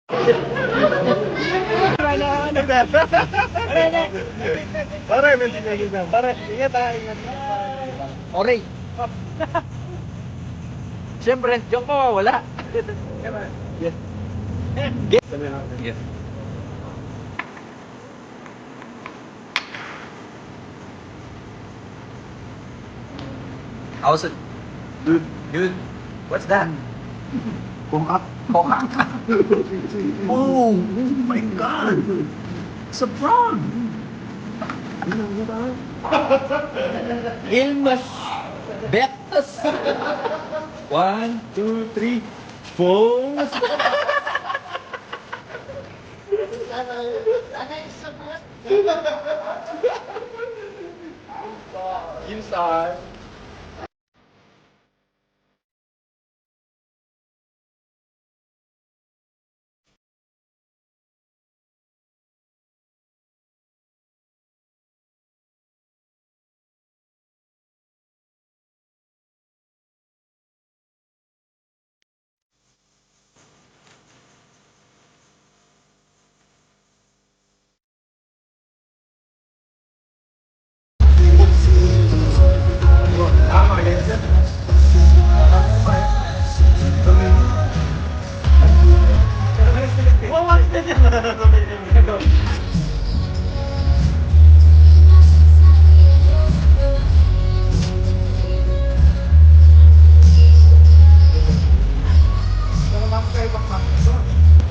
Pare, may tinagin na. Pare, ingat ha, ingat. Oray. Siyempre, joke mo, wala. Yes. Yes. Yes. How's it? Dude, Dude, what's that? kungak. Kokak. Oh my God. It's a frog. Ilmas. Betas. 1, 2, 3, 4. Inside.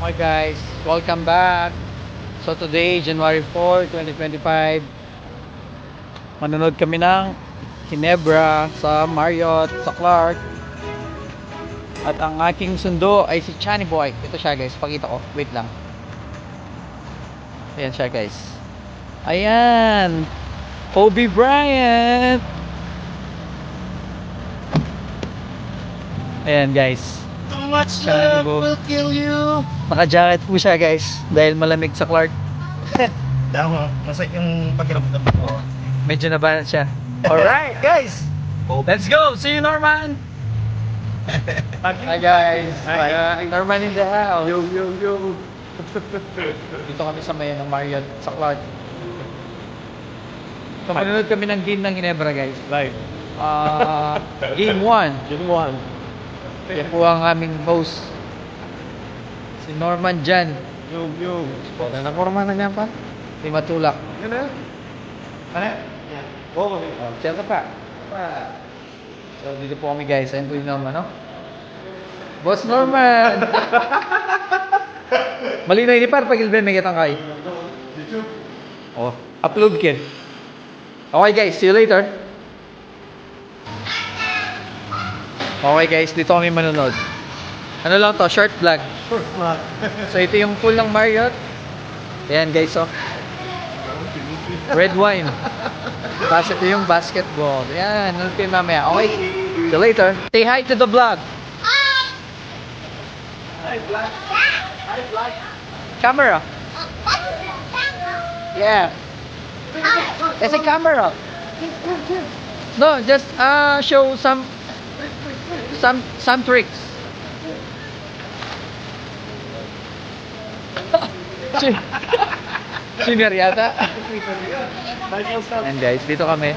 Hi guys, welcome back. So today, January 4, 2025, manonood kami ng Ginebra sa Marriott, sa Clark. At ang aking sundo ay si Chani Boy. Ito siya guys, pakita ko. Wait lang. Ayan siya guys. Ayan! Kobe Bryant! Ayan guys. Too much Chani love Bo. will kill you. Naka-jacket po siya guys dahil malamig sa Clark. Damo, masaya yung pakiramdam ko. Medyo nabanat siya. Alright guys! Let's go! See you Norman! Hi guys! Hi. Norman in the house! Yo, yo, yo. Dito kami sa may Marriott sa Clark. So manonood kami ng game ng Ginebra guys. Live. Game 1. Game 1. Yan po ang aming host. Si Norman Jan. Yo, yo. Okay, nakorma na niya pa. Si Matulak. Yun na. Ano? Oo. Siya ka pa. So dito po kami guys. Ayun po yung Norman, no? Boss Norman! Mali na ini par pag ilben may kitang kay. Oh, upload kid. Okay guys, see you later. Okay guys, dito kami manonood. Ano lang to, short vlog. So ito yung pool ng Marriott. Ayan guys, oh. Red wine. Tapos ito yung basketball. Ayan, nalpin mamaya. Okay, see you later. Say hi to the vlog. Hi, vlog. Hi, vlog. Camera. Yeah. There's a camera. No, just show some tricks. Senior yata. And guys, dito kami.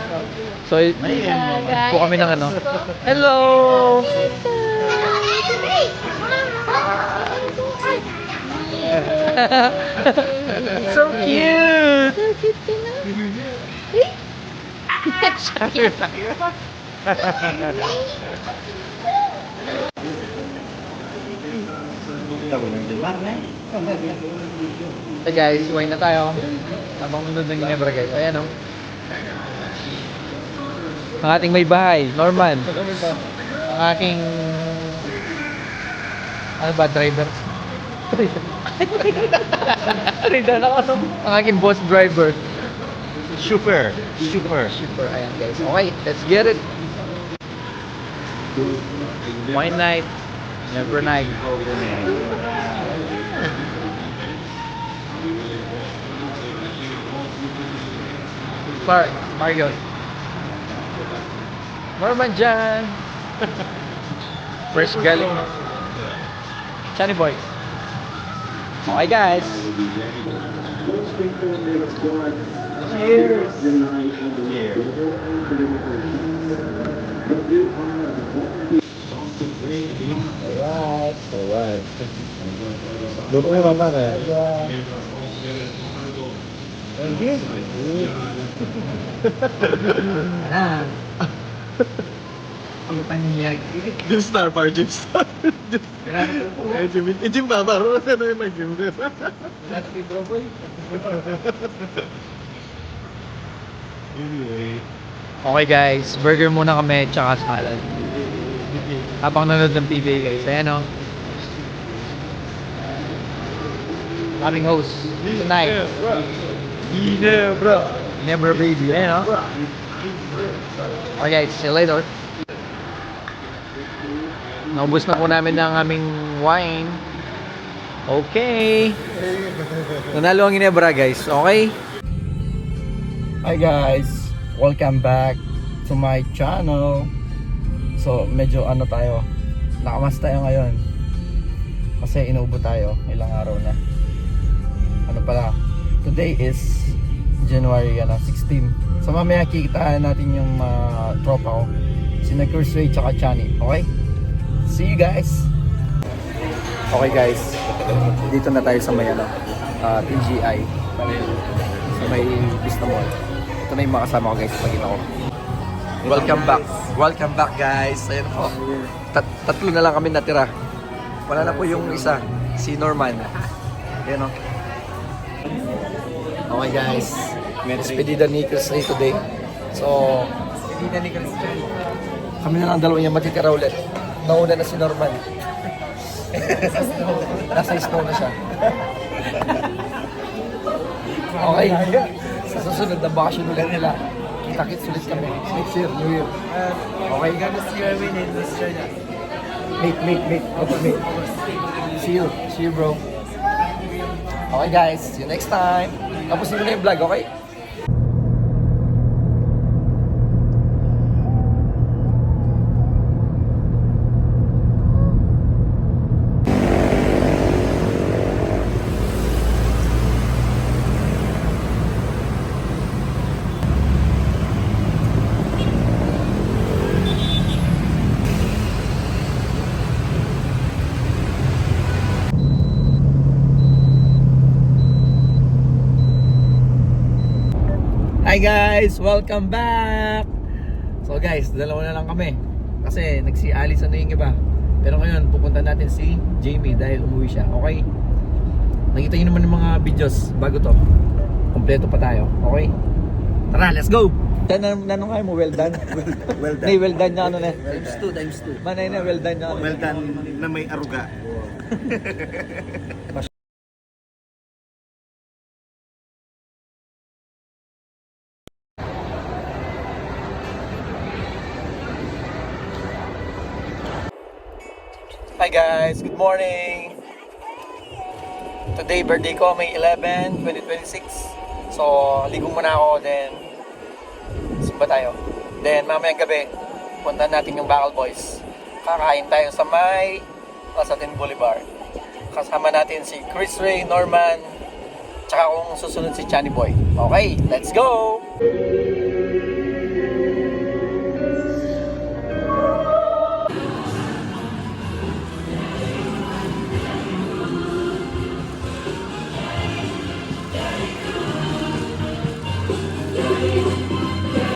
So, po kami ng ano. Hello. So cute. So cute ka na. Hey guys, wine na tayo. Habang nanonood ng Ginebra guys. Ayan o. Ang ating may bahay, Norman. Ang aking... Ano ba, driver? Rida na ka ang aking boss driver. Super. Super. Super, ayan guys. Okay, let's get it. Wine night. Never night. Clark, Marriott. Norman dyan. Fresh galing. Chani boy. Okay guys. Cheers. Alright. Luto mo mama na. Ang pangyayag. Jim Star par Jim Star. Jim Baba, ro na yung mag-Jim. Okay guys, burger muna kami tsaka salad. Habang nanonood ng PBA guys. Ayan o. Aming host tonight. Ginebra. Never baby. Ayan o. Okay guys, see you later. Naubos na po namin ng aming wine. Okay. Nanalo ang Ginebra guys. Okay. Hi guys. Welcome back to my channel. So medyo ano tayo, nakamas tayo ngayon kasi inuubo tayo ilang araw na. Ano pala, today is January 16. So mamaya kikita natin yung tropa ko, si Kursway tsaka Chani. Okay, see you guys. Okay guys, dito na tayo sa may TGI, sa may Vista Mall. Ito na yung mga kasama ko guys, pagkita ko. Welcome back guys. Ayan po. Tatlo na lang kami natira. Wala na po yung isa, si Norman. Ayan o. Okay guys, despedida ni Chris Ray today. So, kami na lang dalawa niya matitira ulit. Nauna na si Norman. Nasa snow na siya. Okay. Sa susunod na bakasyon ulit nila. Kita-kits ulit kami. Next year, New Year. Okay? Gonna see you in Australia. Meet. See you bro. Okay guys, see you next time. Tapos nyo na yung vlog, okay? Hi guys! Welcome back! So guys, dalawa na lang kami. Kasi nagsi-alisan na yung iba. Pero ngayon, pupunta natin si Jamie dahil umuwi siya. Okay? Nakita nyo naman yung mga videos bago to. Kompleto pa tayo. Okay? Tara, let's go! Nanong nga mo, well done? Well done. Nay, well done niya ano na? Times 2. Manay na, well done niya ano? Well done na may aruga. Hi guys, good morning. Today birthday ko, May 11, 2026. So, ligo muna ako, then simba tayo. Then mamayang gabi, punta natin yung Bacal Boys. Kakain tayo sa may Pasatin Boulevard. Kasama natin si Chris Ray, Norman, tsaka kung susunod si Chani Boy. Okay, let's go!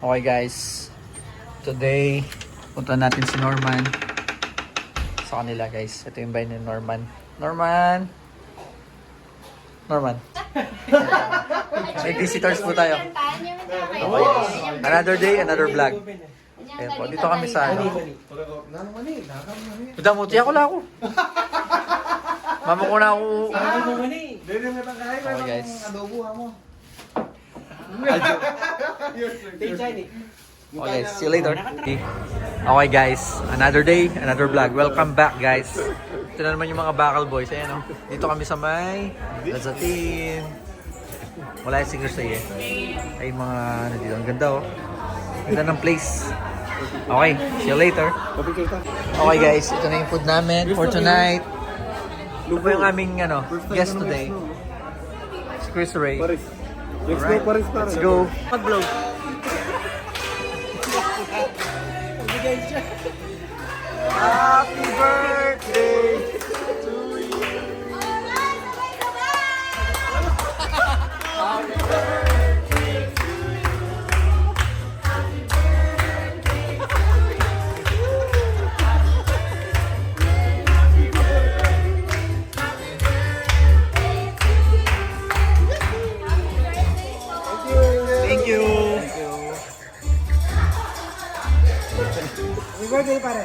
Okay guys, today punta natin si Norman sa kanila guys. Ito yung bahay ni Norman. Norman! May visitors po tayo. Okay. Another day, another vlog. Ayan po, dito kami sa ano. Udah mo, tiyak ko lang ako. Mama ko na ako. Okay guys. Okay, see you later. Okay guys, another day, another vlog. Welcome back guys. Ito na naman yung mga Bacal Boys. Ayan o. Dito kami sa may Lazatin. Wala yung singers eh. Ay mga ano dito. Ang ganda oh. Ganda ng place. Okay, see you later. Okay guys, ito na yung food namin for tonight. Ito po yung aming guest today. Si Chris Ray. Alright, let's go. Mag-vlog. Happy birthday to you. Happy birthday to Thank you.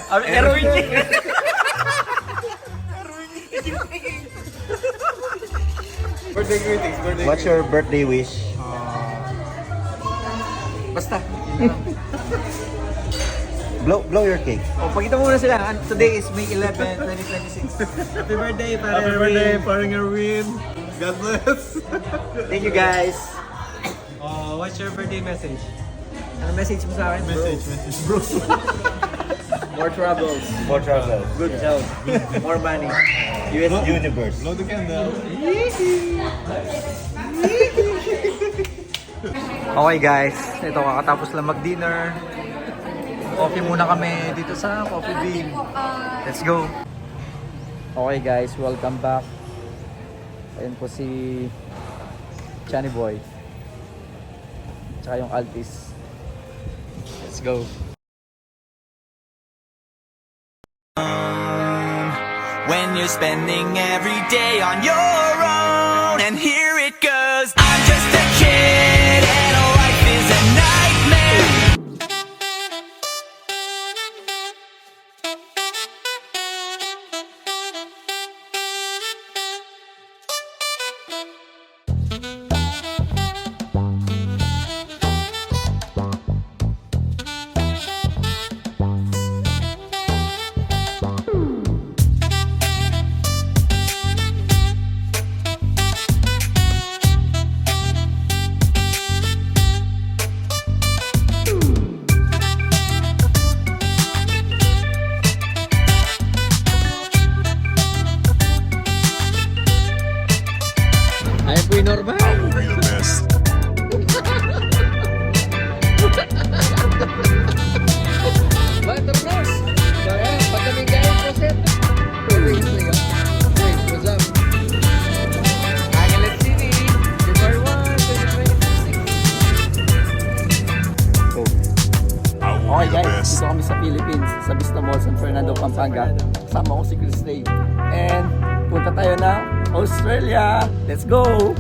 Erwin. What's your birthday wish? Basta. Blow your cake. Oh, pakita mo muna sila. Today is May 11, 2026. Happy birthday, pare. Happy birthday, paring Erwin. God bless. Thank you guys. What's your birthday message? Ano message mo sa akin, bro? Message, bro. More troubles. More travel. Good health. More money. US Universe. Blow the candle. Okay guys, ito kakatapos lang mag-dinner. Coffee muna kami dito sa Coffee Bean. Let's go. Okay guys, welcome back. Ayun po si Chani Boy. Tsaka yung Altis. Let's go. When you're spending every day on your own, and here it goes. I'm just a kid and life is a nightmare. Ayun po yung normal. Bakit normal? Kaya, pag kami gaya po, sir. Wait, what's up? Angeles City, February 1, 2026. Okay guys, dito kami sa Philippines, sa Vista Mall, San Fernando, Pampanga. Kasama ko si Chris Ray. And punta tayo na Australia. Let's go!